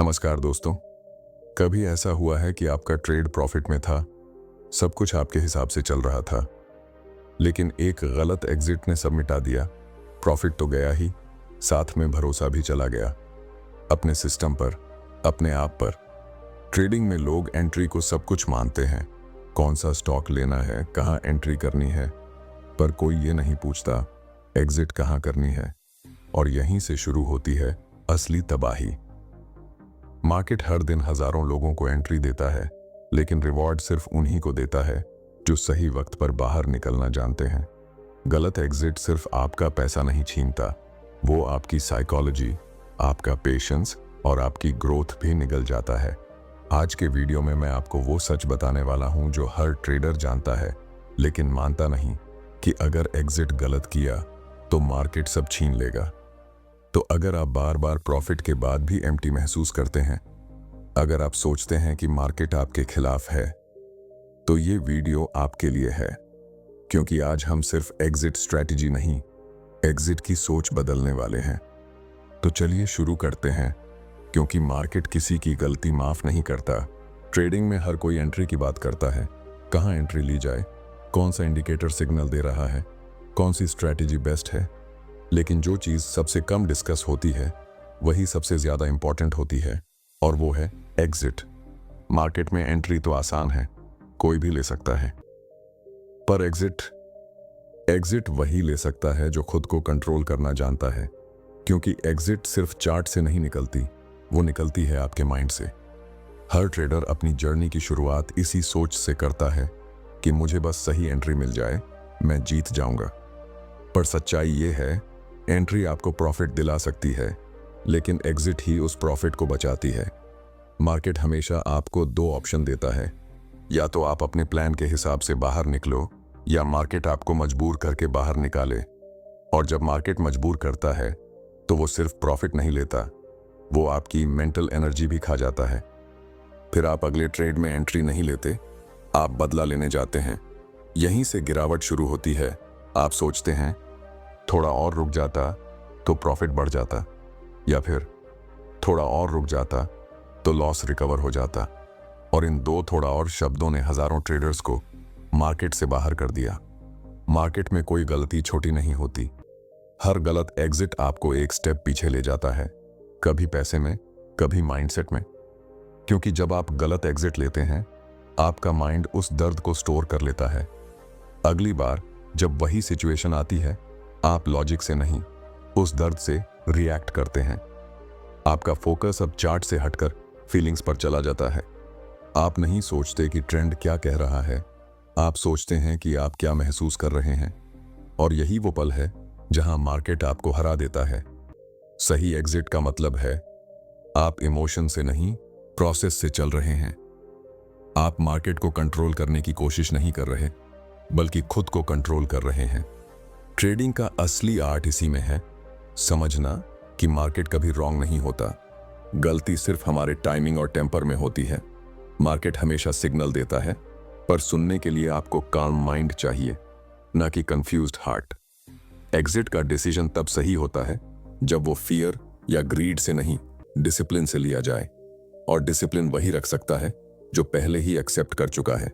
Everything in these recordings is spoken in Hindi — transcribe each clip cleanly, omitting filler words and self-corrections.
नमस्कार दोस्तों। कभी ऐसा हुआ है कि आपका ट्रेड प्रॉफिट में था, सब कुछ आपके हिसाब से चल रहा था, लेकिन एक गलत एग्जिट ने सब मिटा दिया। प्रॉफिट तो गया ही, साथ में भरोसा भी चला गया अपने सिस्टम पर, अपने आप पर। ट्रेडिंग में लोग एंट्री को सब कुछ मानते हैं, कौन सा स्टॉक लेना है, कहाँ एंट्री करनी है, पर कोई ये नहीं पूछता एग्जिट कहाँ करनी है। और यहीं से शुरू होती है असली तबाही। मार्केट हर दिन हजारों लोगों को एंट्री देता है, लेकिन रिवॉर्ड सिर्फ उन्हीं को देता है जो सही वक्त पर बाहर निकलना जानते हैं। गलत एग्जिट सिर्फ आपका पैसा नहीं छीनता, वो आपकी साइकोलॉजी, आपका पेशेंस और आपकी ग्रोथ भी निगल जाता है। आज के वीडियो में मैं आपको वो सच बताने वाला हूं जो हर ट्रेडर जानता है लेकिन मानता नहीं, कि अगर एग्जिट गलत किया तो मार्केट सब छीन लेगा। तो अगर आप बार बार प्रॉफिट के बाद भी एम्प्टी महसूस करते हैं, अगर आप सोचते हैं कि मार्केट आपके खिलाफ है, तो ये वीडियो आपके लिए है। क्योंकि आज हम सिर्फ एग्जिट स्ट्रैटेजी नहीं, एग्जिट की सोच बदलने वाले हैं। तो चलिए शुरू करते हैं, क्योंकि मार्केट किसी की गलती माफ नहीं करता। ट्रेडिंग में हर कोई एंट्री की बात करता है, कहाँ एंट्री ली जाए, कौन सा इंडिकेटर सिग्नल दे रहा है, कौन सी स्ट्रैटेजी बेस्ट है। लेकिन जो चीज़ सबसे कम डिस्कस होती है वही सबसे ज़्यादा इंपॉर्टेंट होती है, और वो है एग्जिट। मार्केट में एंट्री तो आसान है, कोई भी ले सकता है, पर एग्जिट वही ले सकता है जो खुद को कंट्रोल करना जानता है। क्योंकि एग्जिट सिर्फ चार्ट से नहीं निकलती, वो निकलती है आपके माइंड से। हर ट्रेडर अपनी जर्नी की शुरुआत इसी सोच से करता है कि मुझे बस सही एंट्री मिल जाए, मैं जीत जाऊंगा। पर सच्चाई ये है, एंट्री आपको प्रॉफिट दिला सकती है, लेकिन एग्जिट ही उस प्रॉफिट को बचाती है। मार्केट हमेशा आपको दो ऑप्शन देता है, या तो आप अपने प्लान के हिसाब से बाहर निकलो, या मार्केट आपको मजबूर करके बाहर निकाले। और जब मार्केट मजबूर करता है तो वो सिर्फ प्रॉफिट नहीं लेता, वो आपकी मेंटल एनर्जी भी खा जाता है। फिर आप अगले ट्रेड में एंट्री नहीं लेते, आप बदला लेने जाते हैं। यहीं से गिरावट शुरू होती है। आप सोचते हैं थोड़ा और रुक जाता तो प्रॉफिट बढ़ जाता, या फिर थोड़ा और रुक जाता तो लॉस रिकवर हो जाता। और इन दो थोड़ा और शब्दों ने हजारों ट्रेडर्स को मार्केट से बाहर कर दिया। मार्केट में कोई गलती छोटी नहीं होती, हर गलत एग्जिट आपको एक स्टेप पीछे ले जाता है, कभी पैसे में, कभी माइंडसेट में। क्योंकि जब आप गलत एग्जिट लेते हैं, आपका माइंड उस दर्द को स्टोर कर लेता है। अगली बार जब वही सिचुएशन आती है, आप लॉजिक से नहीं, उस दर्द से रिएक्ट करते हैं। आपका फोकस अब चार्ट से हटकर फीलिंग्स पर चला जाता है। आप नहीं सोचते कि ट्रेंड क्या कह रहा है, आप सोचते हैं कि आप क्या महसूस कर रहे हैं। और यही वो पल है जहां मार्केट आपको हरा देता है। सही एग्जिट का मतलब है आप इमोशन से नहीं, प्रोसेस से चल रहे हैं। आप मार्केट को कंट्रोल करने की कोशिश नहीं कर रहे, बल्कि खुद को कंट्रोल कर रहे हैं। ट्रेडिंग का असली आर्ट इसी में है, समझना कि मार्केट कभी रॉन्ग नहीं होता, गलती सिर्फ हमारे टाइमिंग और टेम्पर में होती है। मार्केट हमेशा सिग्नल देता है, पर सुनने के लिए आपको काम माइंड चाहिए, ना कि कंफ्यूज्ड हार्ट। एग्जिट का डिसीजन तब सही होता है जब वो फियर या ग्रीड से नहीं, डिसिप्लिन से लिया जाए। और डिसिप्लिन वही रख सकता है जो पहले ही एक्सेप्ट कर चुका है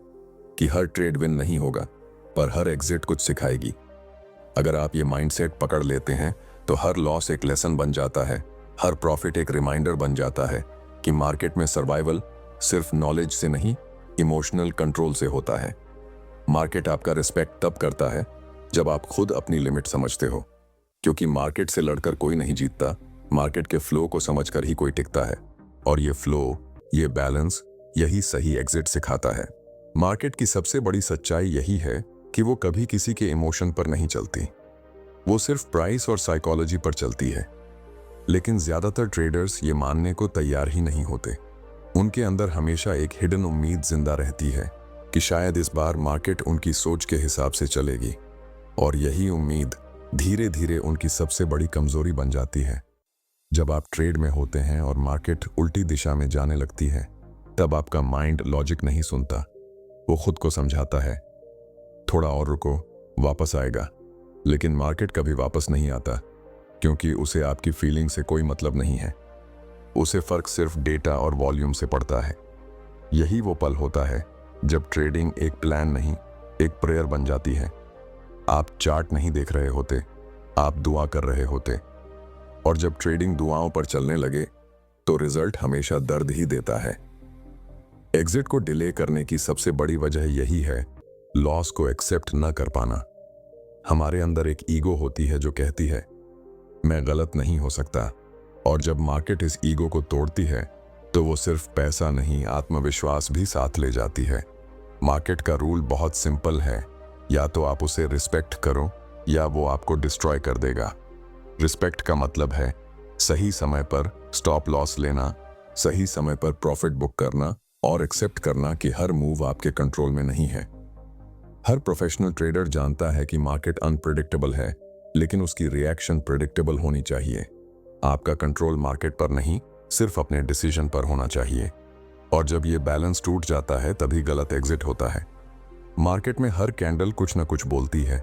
कि हर ट्रेड विन नहीं होगा, पर हर एग्जिट कुछ सिखाएगी। अगर आप ये माइंडसेट पकड़ लेते हैं तो हर लॉस एक लेसन बन जाता है, हर प्रॉफिट एक रिमाइंडर बन जाता है कि मार्केट में सर्वाइवल सिर्फ नॉलेज से नहीं, इमोशनल कंट्रोल से होता है। मार्केट आपका रिस्पेक्ट तब करता है जब आप खुद अपनी लिमिट समझते हो। क्योंकि मार्केट से लड़कर कोई नहीं जीतता, मार्केट के फ्लो को समझकर ही कोई टिकता है। और ये फ्लो, ये बैलेंस, यही सही एग्जिट सिखाता है। मार्केट की सबसे बड़ी सच्चाई यही है कि वो कभी किसी के इमोशन पर नहीं चलती, वो सिर्फ प्राइस और साइकोलॉजी पर चलती है। लेकिन ज्यादातर ट्रेडर्स ये मानने को तैयार ही नहीं होते। उनके अंदर हमेशा एक हिडन उम्मीद जिंदा रहती है कि शायद इस बार मार्केट उनकी सोच के हिसाब से चलेगी। और यही उम्मीद धीरे धीरे उनकी सबसे बड़ी कमजोरी बन जाती है। जब आप ट्रेड में होते हैं और मार्केट उल्टी दिशा में जाने लगती है, तब आपका माइंड लॉजिक नहीं सुनता, वो खुद को समझाता है थोड़ा और रुको, वापस आएगा। लेकिन मार्केट कभी वापस नहीं आता, क्योंकि उसे आपकी फीलिंग से कोई मतलब नहीं है। उसे फर्क सिर्फ डेटा और वॉल्यूम से पड़ता है। यही वो पल होता है जब ट्रेडिंग एक प्लान नहीं, एक प्रेयर बन जाती है। आप चार्ट नहीं देख रहे होते, आप दुआ कर रहे होते। और जब ट्रेडिंग दुआओं पर चलने लगे तो रिजल्ट हमेशा दर्द ही देता है। एग्जिट को डिले करने की सबसे बड़ी वजह यही है, लॉस को एक्सेप्ट न कर पाना। हमारे अंदर एक ईगो होती है जो कहती है मैं गलत नहीं हो सकता, और जब मार्केट इस ईगो को तोड़ती है तो वो सिर्फ पैसा नहीं, आत्मविश्वास भी साथ ले जाती है। मार्केट का रूल बहुत सिंपल है, या तो आप उसे रिस्पेक्ट करो या वो आपको डिस्ट्रॉय कर देगा। रिस्पेक्ट का मतलब है सही समय पर स्टॉप लॉस लेना, सही समय पर प्रॉफिट बुक करना और एक्सेप्ट करना कि हर मूव आपके कंट्रोल में नहीं है। हर प्रोफेशनल ट्रेडर जानता है कि मार्केट अनप्रेडिक्टेबल है, लेकिन उसकी रिएक्शन प्रेडिक्टेबल होनी चाहिए। आपका कंट्रोल मार्केट पर नहीं, सिर्फ अपने डिसीजन पर होना चाहिए। और जब ये बैलेंस टूट जाता है तभी गलत एग्जिट होता है। मार्केट में हर कैंडल कुछ ना कुछ बोलती है।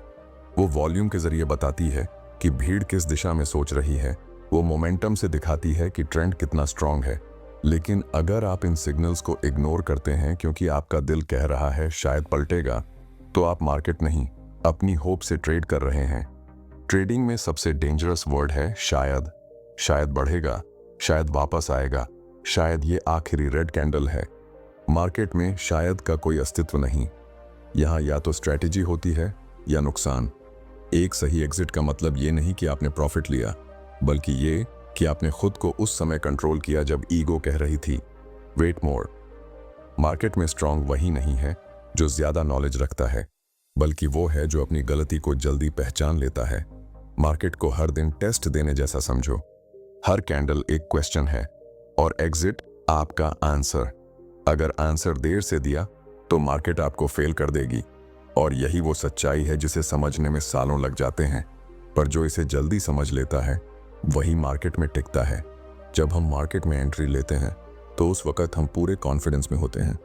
वो वॉल्यूम के जरिए बताती है कि भीड़ किस दिशा में सोच रही है, वो मोमेंटम से दिखाती है कि ट्रेंड कितना स्ट्रांग है। लेकिन अगर आप इन सिग्नल्स को इग्नोर करते हैं क्योंकि आपका दिल कह रहा है शायद पलटेगा, तो आप मार्केट नहीं, अपनी होप से ट्रेड कर रहे हैं। ट्रेडिंग में सबसे डेंजरस वर्ड है शायद। शायद बढ़ेगा, शायद वापस आएगा, शायद ये आखिरी रेड कैंडल है। मार्केट में शायद का कोई अस्तित्व नहीं। यहाँ या तो स्ट्रैटेजी होती है या नुकसान। एक सही एग्जिट का मतलब ये नहीं कि आपने प्रॉफिट लिया, बल्कि ये कि आपने खुद को उस समय कंट्रोल किया जब ईगो कह रही थी वेट मोर। मार्केट में स्ट्रांग वही नहीं है जो ज्यादा नॉलेज रखता है, बल्कि वो है जो अपनी गलती को जल्दी पहचान लेता है। मार्केट को हर दिन टेस्ट देने जैसा समझो। हर कैंडल एक क्वेश्चन है और एग्जिट आपका आंसर। अगर आंसर देर से दिया तो मार्केट आपको फेल कर देगी, और यही वो सच्चाई है जिसे समझने में सालों लग जाते हैं। पर जो इसे जल्दी समझ लेता है वही मार्केट में टिकता है। जब हम मार्केट में एंट्री लेते हैं तो उस वक्त हम पूरे कॉन्फिडेंस में होते हैं।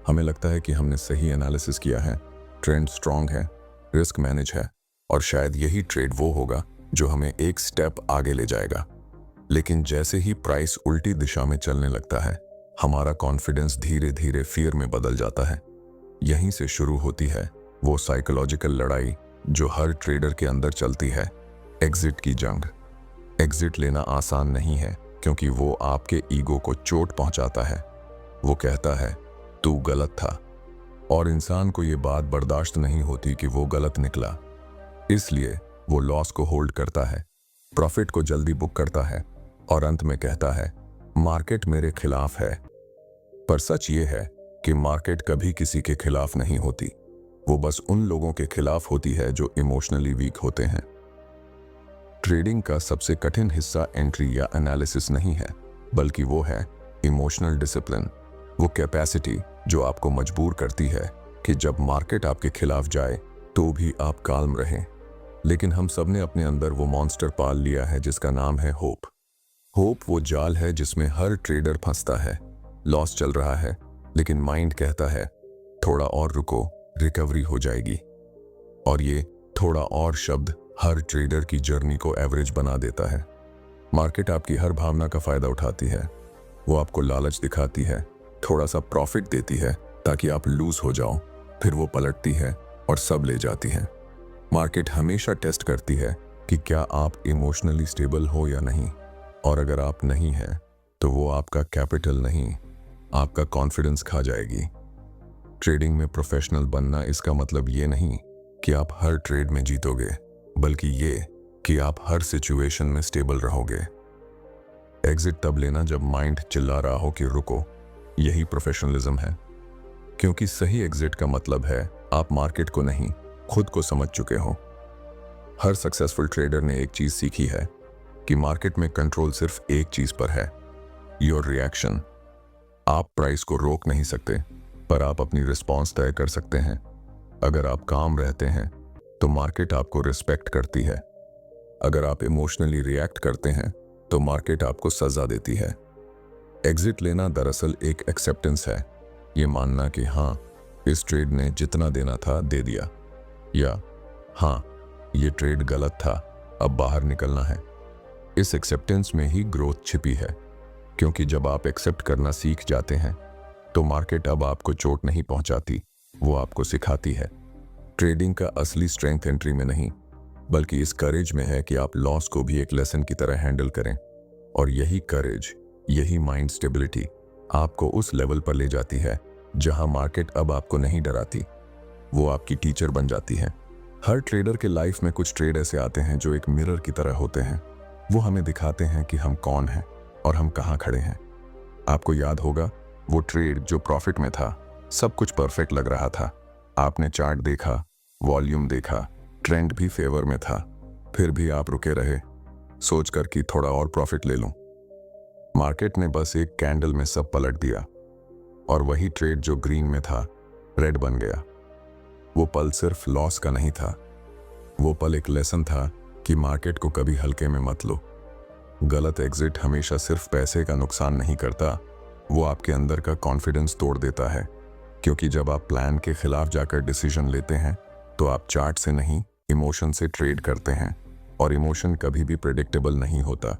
हमें लगता है कि हमने सही एनालिसिस किया है, ट्रेंड स्ट्रांग है, रिस्क मैनेज है, और शायद यही ट्रेड वो होगा जो हमें एक स्टेप आगे ले जाएगा। लेकिन जैसे ही प्राइस उल्टी दिशा में चलने लगता है, हमारा कॉन्फिडेंस धीरे धीरे फियर में बदल जाता है। यहीं से शुरू होती है वो साइकोलॉजिकल लड़ाई जो हर ट्रेडर के अंदर चलती है, एग्जिट की जंग। एग्जिट लेना आसान नहीं है क्योंकि वो आपके ईगो को चोट पहुंचाता है। वो कहता है तू गलत था, और इंसान को ये बात बर्दाश्त नहीं होती कि वो गलत निकला। इसलिए वो लॉस को होल्ड करता है, प्रॉफिट को जल्दी बुक करता है और अंत में कहता है मार्केट मेरे खिलाफ है। पर सच ये है कि मार्केट कभी किसी के खिलाफ नहीं होती। वो बस उन लोगों के खिलाफ होती है जो इमोशनली वीक होते हैं। ट्रेडिंग का सबसे कठिन हिस्सा एंट्री या एनालिसिस नहीं है, बल्कि वो है इमोशनल डिसिप्लिन। वो कैपेसिटी जो आपको मजबूर करती है कि जब मार्केट आपके खिलाफ जाए तो भी आप काल्म रहें। लेकिन हम सब ने अपने अंदर वो मॉन्स्टर पाल लिया है जिसका नाम है होप। होप वो जाल है जिसमें हर ट्रेडर फंसता है। लॉस चल रहा है, लेकिन माइंड कहता है थोड़ा और रुको, रिकवरी हो जाएगी। और ये थोड़ा और शब्द हर ट्रेडर की जर्नी को एवरेज बना देता है। मार्केट आपकी हर भावना का फायदा उठाती है। वो आपको लालच दिखाती है, थोड़ा सा प्रॉफिट देती है ताकि आप लूज हो जाओ, फिर वो पलटती है और सब ले जाती है। मार्केट हमेशा टेस्ट करती है कि क्या आप इमोशनली स्टेबल हो या नहीं, और अगर आप नहीं हैं तो वो आपका कैपिटल नहीं, आपका कॉन्फिडेंस खा जाएगी। ट्रेडिंग में प्रोफेशनल बनना इसका मतलब ये नहीं कि आप हर ट्रेड में जीतोगे, बल्कि ये कि आप हर सिचुएशन में स्टेबल रहोगे। एग्जिट तब लेना जब माइंड चिल्ला रहा हो कि रुको। यही प्रोफेशनलिज्म है, क्योंकि सही एग्जिट का मतलब है आप मार्केट को नहीं, खुद को समझ चुके हो। हर सक्सेसफुल ट्रेडर ने एक चीज सीखी है कि मार्केट में कंट्रोल सिर्फ एक चीज पर है, योर रिएक्शन। आप प्राइस को रोक नहीं सकते, पर आप अपनी रिस्पॉन्स तय कर सकते हैं। अगर आप काम रहते हैं तो मार्केट आपको रिस्पेक्ट करती है। अगर आप इमोशनली रिएक्ट करते हैं तो मार्केट आपको सजा देती है। एग्जिट लेना दरअसल एक एक्सेप्टेंस है, ये मानना कि हाँ, इस ट्रेड ने जितना देना था दे दिया, या हाँ, ये ट्रेड गलत था, अब बाहर निकलना है। इस एक्सेप्टेंस में ही ग्रोथ छिपी है। क्योंकि जब आप एक्सेप्ट करना सीख जाते हैं तो मार्केट अब आपको चोट नहीं पहुंचाती, वो आपको सिखाती है। ट्रेडिंग का असली स्ट्रेंथ एंट्री में नहीं, बल्कि इस करेज में है कि आप लॉस को भी एक लेसन की तरह हैंडल करें। और यही करेज, यही माइंड स्टेबिलिटी आपको उस लेवल पर ले जाती है जहां मार्केट अब आपको नहीं डराती, वो आपकी टीचर बन जाती है। हर ट्रेडर के लाइफ में कुछ ट्रेड ऐसे आते हैं जो एक मिरर की तरह होते हैं। वो हमें दिखाते हैं कि हम कौन हैं और हम कहाँ खड़े हैं। आपको याद होगा वो ट्रेड जो प्रॉफिट में था, सब कुछ परफेक्ट लग रहा था। आपने चार्ट देखा, वॉल्यूम देखा, ट्रेंड भी फेवर में था, फिर भी आप रुके रहे, सोचकर कि थोड़ा और प्रॉफिट ले लूं। मार्केट ने बस एक कैंडल में सब पलट दिया और वही ट्रेड जो ग्रीन में था रेड बन गया। वो पल सिर्फ लॉस का नहीं था, वो पल एक लेसन था कि मार्केट को कभी हल्के में मत लो। गलत एग्जिट हमेशा सिर्फ पैसे का नुकसान नहीं करता, वो आपके अंदर का कॉन्फिडेंस तोड़ देता है। क्योंकि जब आप प्लान के खिलाफ जाकर डिसीजन लेते हैं तो आप चार्ट से नहीं, इमोशन से ट्रेड करते हैं। और इमोशन कभी भी प्रेडिक्टेबल नहीं होता।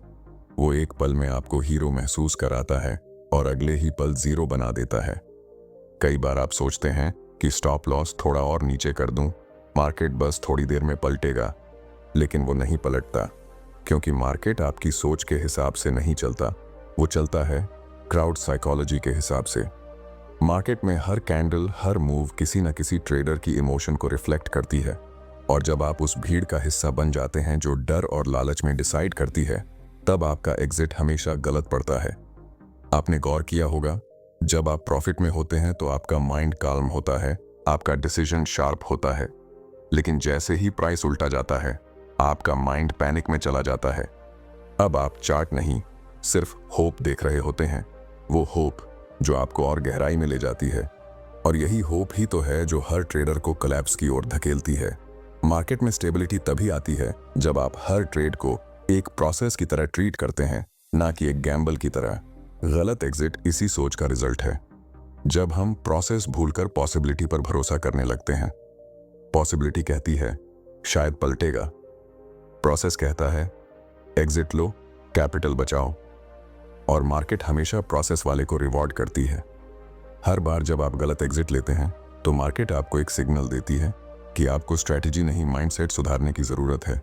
वो एक पल में आपको हीरो महसूस कराता है और अगले ही पल जीरो बना देता है। कई बार आप सोचते हैं कि स्टॉप लॉस थोड़ा और नीचे कर दूं, मार्केट बस थोड़ी देर में पलटेगा, लेकिन वो नहीं पलटता। क्योंकि मार्केट आपकी सोच के हिसाब से नहीं चलता, वो चलता है क्राउड साइकोलॉजी के हिसाब से। मार्केट में हर कैंडल, हर मूव किसी न किसी ट्रेडर की इमोशन को रिफ्लेक्ट करती है। और जब आप उस भीड़ का हिस्सा बन जाते हैं जो डर और लालच में डिसाइड करती है, तब आपका एग्जिट हमेशा गलत पड़ता है। आपने गौर किया होगा, जब आप प्रॉफिट में होते हैं तो आपका माइंड काल्म होता है, आपका डिसीजन शार्प होता है। लेकिन जैसे ही प्राइस उल्टा जाता है, आपका माइंड पैनिक में चला जाता है। अब आप चार्ट नहीं, सिर्फ होप देख रहे होते हैं। वो होप जो आपको और गहराई में ले जाती है। और यही होप ही तो है जो हर ट्रेडर को कोलैप्स की ओर धकेलती है। मार्केट में स्टेबिलिटी तभी आती है जब आप हर ट्रेड को एक प्रोसेस की तरह ट्रीट करते हैं, ना कि एक गैम्बल की तरह। गलत एग्जिट इसी सोच का रिजल्ट है। जब हम प्रोसेस भूलकर पॉसिबिलिटी पर भरोसा करने लगते हैं। पॉसिबिलिटी कहती है शायद पलटेगा, प्रोसेस कहता है एग्जिट लो, कैपिटल बचाओ। और मार्केट हमेशा प्रोसेस वाले को रिवॉर्ड करती है। हर बार जब आप गलत एग्जिट लेते हैं तो मार्केट आपको एक सिग्नल देती है कि आपको स्ट्रैटेजी नहीं, माइंडसेट सुधारने की जरूरत है।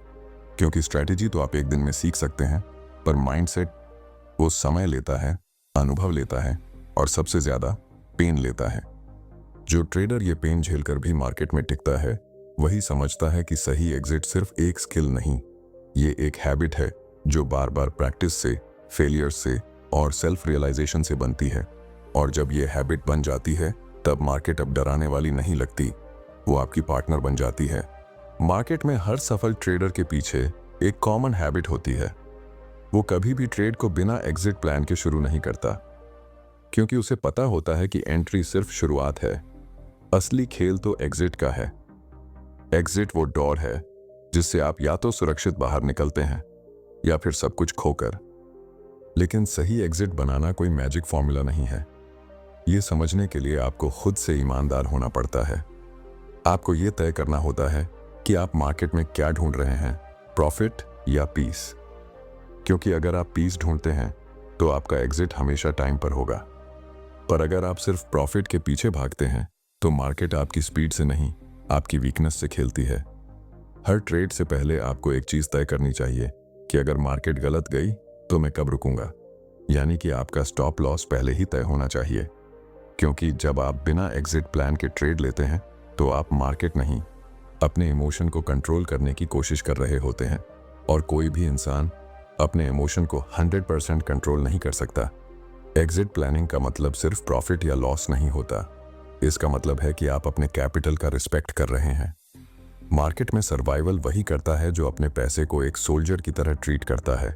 क्योंकि स्ट्रैटेजी तो आप एक दिन में सीख सकते हैं, पर माइंडसेट वो समय लेता है, अनुभव लेता है और सबसे ज्यादा पेन लेता है। जो ट्रेडर ये पेन झेलकर भी मार्केट में टिकता है, वही समझता है कि सही एग्जिट सिर्फ एक स्किल नहीं, ये एक हैबिट है जो बार बार प्रैक्टिस से, फेलियर से और सेल्फ रियलाइजेशन से बनती है। और जब ये हैबिट बन जाती है, तब मार्केट अब डराने वाली नहीं लगती, वो आपकी पार्टनर बन जाती है। मार्केट में हर सफल ट्रेडर के पीछे एक कॉमन हैबिट होती है। वो कभी भी ट्रेड को बिना एग्जिट प्लान के शुरू नहीं करता, क्योंकि उसे पता होता है कि एंट्री सिर्फ शुरुआत है, असली खेल तो एग्जिट का है। एग्जिट वो डोर है जिससे आप या तो सुरक्षित बाहर निकलते हैं या फिर सब कुछ खोकर। लेकिन सही एग्जिट बनाना कोई मैजिक फॉर्मूला नहीं है। ये समझने के लिए आपको खुद से ईमानदार होना पड़ता है। आपको ये तय करना होता है कि आप मार्केट में क्या ढूंढ रहे हैं, प्रॉफिट या पीस। क्योंकि अगर आप पीस ढूंढते हैं तो आपका एग्जिट हमेशा टाइम पर होगा। पर अगर आप सिर्फ प्रॉफिट के पीछे भागते हैं तो मार्केट आपकी स्पीड से नहीं, आपकी वीकनेस से खेलती है। हर ट्रेड से पहले आपको एक चीज तय करनी चाहिए कि अगर मार्केट गलत गई तो मैं कब रुकूंगा। यानी कि आपका स्टॉप लॉस पहले ही तय होना चाहिए। क्योंकि जब आप बिना एग्जिट प्लान के ट्रेड लेते हैं तो आप मार्केट नहीं, अपने इमोशन को कंट्रोल करने की कोशिश कर रहे होते हैं। और कोई भी इंसान अपने इमोशन को 100% कंट्रोल नहीं कर सकता। एग्जिट प्लानिंग का मतलब सिर्फ प्रॉफिट या लॉस नहीं होता। इसका मतलब है कि आप अपने कैपिटल का रिस्पेक्ट कर रहे हैं। मार्केट में सर्वाइवल वही करता है जो अपने पैसे को एक सोल्जर की तरह ट्रीट करता है।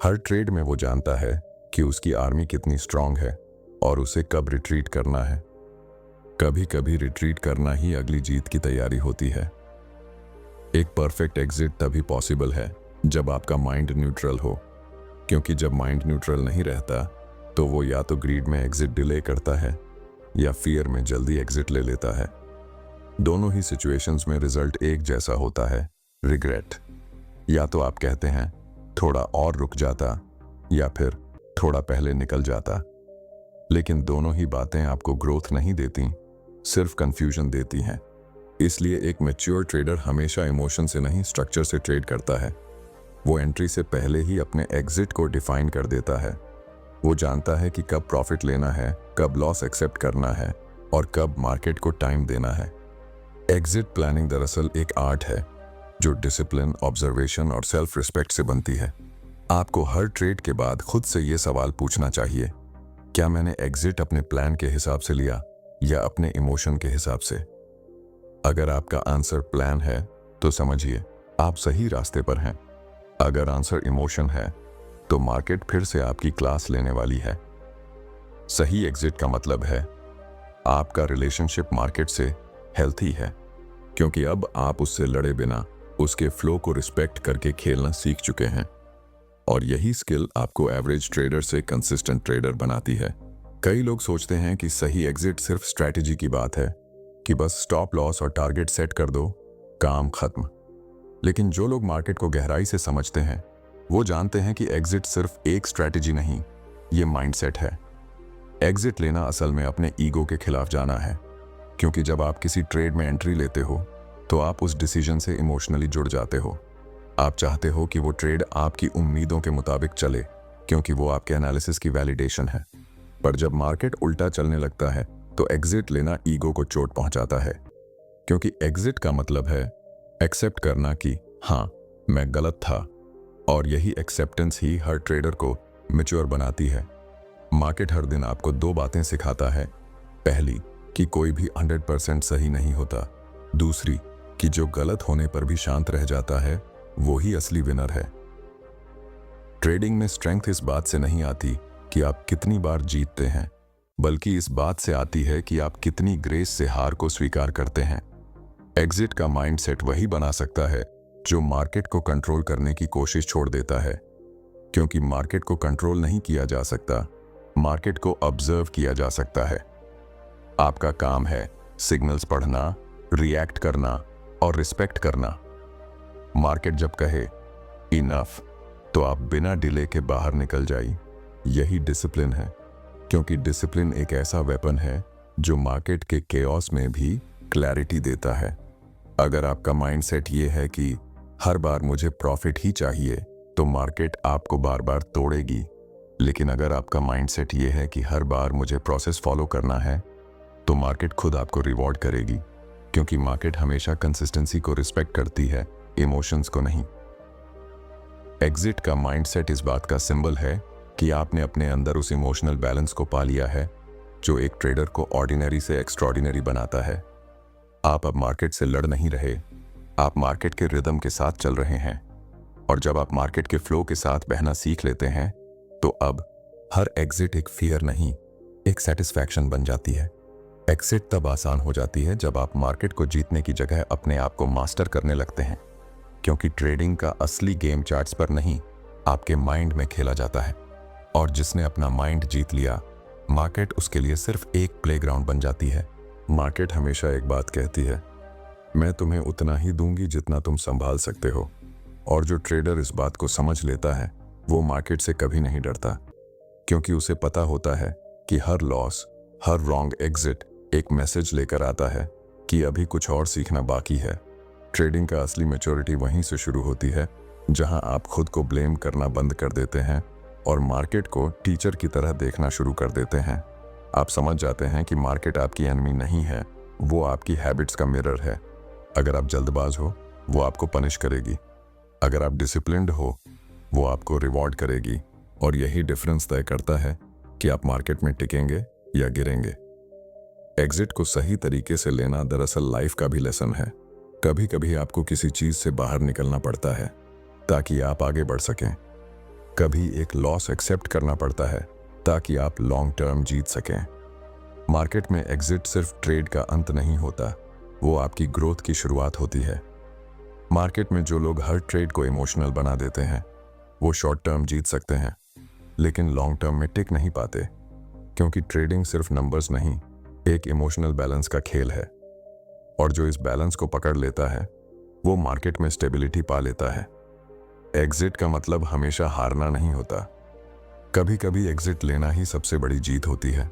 हर ट्रेड में वो जानता है कि उसकी आर्मी कितनी स्ट्रांग है और उसे कब रिट्रीट करना है। कभी कभी रिट्रीट करना ही अगली जीत की तैयारी होती है। एक परफेक्ट एग्जिट तभी पॉसिबल है जब आपका माइंड न्यूट्रल हो। क्योंकि जब माइंड न्यूट्रल नहीं रहता तो वो या तो ग्रीड में एग्जिट डिले करता है या फियर में जल्दी एग्जिट ले लेता है। दोनों ही सिचुएशंस में रिजल्ट एक जैसा होता है, रिग्रेट। या तो आप कहते हैं थोड़ा और रुक जाता, या फिर थोड़ा पहले निकल जाता। लेकिन दोनों ही बातें आपको ग्रोथ नहीं देती, सिर्फ कंफ्यूजन देती हैं। इसलिए एक मैच्योर ट्रेडर हमेशा इमोशन से नहीं, स्ट्रक्चर से ट्रेड करता है। वो एंट्री से पहले ही अपने एग्जिट को डिफाइन कर देता है। वो जानता है कि कब प्रॉफिट लेना है, कब लॉस एक्सेप्ट करना है और कब मार्केट को टाइम देना है। एग्जिट प्लानिंग दरअसल एक आर्ट है जो डिसिप्लिन, ऑब्जर्वेशन और सेल्फ रिस्पेक्ट से बनती है। आपको हर ट्रेड के बाद खुद से ये सवाल पूछना चाहिए, क्या मैंने एग्जिट अपने प्लान के हिसाब से लिया या अपने इमोशन के हिसाब से? अगर आपका आंसर प्लान है तो समझिए आप सही रास्ते पर हैं। अगर आंसर इमोशन है तो मार्केट फिर से आपकी क्लास लेने वाली है। सही एग्जिट का मतलब है आपका रिलेशनशिप मार्केट से हेल्थी है, क्योंकि अब आप उससे लड़े बिना उसके फ्लो को रिस्पेक्ट करके खेलना सीख चुके हैं। और यही स्किल आपको एवरेज ट्रेडर से कंसिस्टेंट ट्रेडर बनाती है। कई लोग सोचते हैं कि सही एग्जिट सिर्फ स्ट्रैटेजी की बात है, कि बस स्टॉप लॉस और टारगेट सेट कर दो, काम खत्म। लेकिन जो लोग मार्केट को गहराई से समझते हैं वो जानते हैं कि एग्जिट सिर्फ एक स्ट्रैटेजी नहीं, ये माइंडसेट है। एग्जिट लेना असल में अपने ईगो के खिलाफ जाना है, क्योंकि जब आप किसी ट्रेड में एंट्री लेते हो तो आप उस डिसीजन से इमोशनली जुड़ जाते हो। आप चाहते हो कि वो ट्रेड आपकी उम्मीदों के मुताबिक चले, क्योंकि वो आपके एनालिसिस की वैलिडेशन है। पर जब मार्केट उल्टा चलने लगता है तो एग्जिट लेना ईगो को चोट पहुंचाता है, क्योंकि एग्जिट का मतलब है एक्सेप्ट करना कि हाँ, मैं गलत था। और यही एक्सेप्टेंस ही हर ट्रेडर को मैच्योर बनाती है। मार्केट हर दिन आपको दो बातें सिखाता है। पहली, कि कोई भी 100% सही नहीं होता। दूसरी, कि जो गलत होने पर भी शांत रह जाता है वो ही असली विनर है। ट्रेडिंग में स्ट्रेंथ इस बात से नहीं आती कि आप कितनी बार जीतते हैं, बल्कि इस बात से आती है कि आप कितनी ग्रेस से हार को स्वीकार करते हैं। एग्जिट का माइंडसेट वही बना सकता है जो मार्केट को कंट्रोल करने की कोशिश छोड़ देता है, क्योंकि मार्केट को कंट्रोल नहीं किया जा सकता, मार्केट को ऑब्जर्व किया जा सकता है। आपका काम है सिग्नल्स पढ़ना, रिएक्ट करना और रिस्पेक्ट करना। मार्केट जब कहे इनफ तो आप बिना डिले के बाहर निकल जाइए। यही डिसिप्लिन है, क्योंकि डिसिप्लिन एक ऐसा वेपन है जो मार्केट के केओस में भी क्लैरिटी देता है। अगर आपका माइंडसेट ये है कि हर बार मुझे प्रॉफिट ही चाहिए, तो मार्केट आपको बार बार तोड़ेगी। लेकिन अगर आपका माइंडसेट ये है कि हर बार मुझे प्रोसेस फॉलो करना है, तो मार्केट खुद आपको रिवॉर्ड करेगी, क्योंकि मार्केट हमेशा कंसिस्टेंसी को रिस्पेक्ट करती है, इमोशंस को नहीं। एग्जिट का माइंडसेट इस बात का सिंबल है कि आपने अपने अंदर उस इमोशनल बैलेंस को पा लिया है जो एक ट्रेडर को ऑर्डिनरी से एक्स्ट्रॉर्डिनरी बनाता है। आप अब मार्केट से लड़ नहीं रहे, आप मार्केट के रिदम के साथ चल रहे हैं। और जब आप मार्केट के फ्लो के साथ बहना सीख लेते हैं तो अब हर एग्जिट एक फियर नहीं, एक सेटिस्फैक्शन बन जाती है। एग्जिट तब आसान हो जाती है जब आप मार्केट को जीतने की जगह अपने आप को मास्टर करने लगते हैं, क्योंकि ट्रेडिंग का असली गेम चार्ट्स पर नहीं, आपके माइंड में खेला जाता है। और जिसने अपना माइंड जीत लिया, मार्केट उसके लिए सिर्फ एक प्लेग्राउंड बन जाती है। मार्केट हमेशा एक बात कहती है, मैं तुम्हें उतना ही दूंगी जितना तुम संभाल सकते हो। और जो ट्रेडर इस बात को समझ लेता है वो मार्केट से कभी नहीं डरता, क्योंकि उसे पता होता है कि हर लॉस, हर रॉन्ग एग्जिट एक मैसेज लेकर आता है कि अभी कुछ और सीखना बाकी है। ट्रेडिंग का असली मैच्योरिटी वहीं से शुरू होती है जहां आप खुद को ब्लेम करना बंद कर देते हैं और मार्केट को टीचर की तरह देखना शुरू कर देते हैं। आप समझ जाते हैं कि मार्केट आपकी एनिमी नहीं है, वो आपकी हैबिट्स का मिरर है। अगर आप जल्दबाज हो, वो आपको पनिश करेगी। अगर आप डिसिप्लिन्ड हो, वो आपको रिवॉर्ड करेगी। और यही डिफरेंस तय करता है कि आप मार्केट में टिकेंगे या गिरेंगे। एग्जिट को सही तरीके से लेना दरअसल लाइफ का भी लेसन है। कभी कभी आपको किसी चीज से बाहर निकलना पड़ता है ताकि आप आगे बढ़ सकें। कभी एक लॉस एक्सेप्ट करना पड़ता है ताकि आप लॉन्ग टर्म जीत सकें। मार्केट में एग्जिट सिर्फ ट्रेड का अंत नहीं होता, वो आपकी ग्रोथ की शुरुआत होती है। मार्केट में जो लोग हर ट्रेड को इमोशनल बना देते हैं वो शॉर्ट टर्म जीत सकते हैं, लेकिन लॉन्ग टर्म में टिक नहीं पाते, क्योंकि ट्रेडिंग सिर्फ नंबर्स नहीं, एक इमोशनल बैलेंस का खेल है। और जो इस बैलेंस को पकड़ लेता है वो मार्केट में स्टेबिलिटी पा लेता है। एग्जिट का मतलब हमेशा हारना नहीं होता, कभी कभी एग्जिट लेना ही सबसे बड़ी जीत होती है,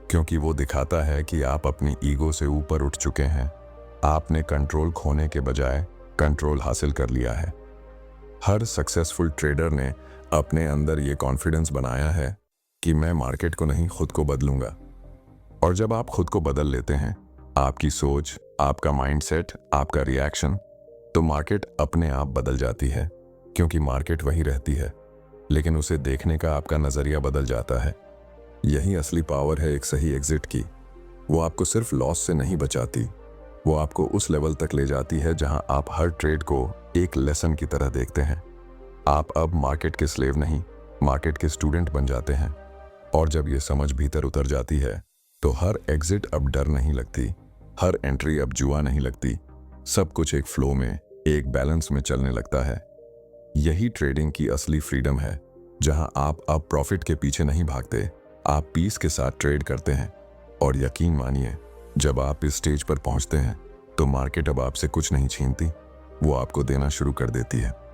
क्योंकि वो दिखाता है कि आप अपनी ईगो से ऊपर उठ चुके हैं। आपने कंट्रोल खोने के बजाय कंट्रोल हासिल कर लिया है। हर सक्सेसफुल ट्रेडर ने अपने अंदर ये कॉन्फिडेंस बनाया है कि मैं मार्केट को नहीं, खुद को बदलूंगा। और जब आप खुद को बदल लेते हैं, आपकी सोच, आपका माइंडसेट, आपका रिएक्शन, तो मार्केट अपने आप बदल जाती है। क्योंकि मार्केट वही रहती है, लेकिन उसे देखने का आपका नजरिया बदल जाता है। यही असली पावर है एक सही एग्जिट की। वो आपको सिर्फ लॉस से नहीं बचाती, वो आपको उस लेवल तक ले जाती है जहां आप हर ट्रेड को एक लेसन की तरह देखते हैं। आप अब मार्केट के स्लेव नहीं, मार्केट के स्टूडेंट बन जाते हैं। और जब ये समझ भीतर उतर जाती है, तो हर एग्जिट अब डर नहीं लगती, हर एंट्री अब जुआ नहीं लगती। सब कुछ एक फ्लो में, एक बैलेंस में चलने लगता है। यही ट्रेडिंग की असली फ्रीडम है, जहां आप अब प्रॉफिट के पीछे नहीं भागते, आप पीस के साथ ट्रेड करते हैं। और यकीन मानिए, जब आप इस स्टेज पर पहुंचते हैं, तो मार्केट अब आपसे कुछ नहीं छीनती, वो आपको देना शुरू कर देती है।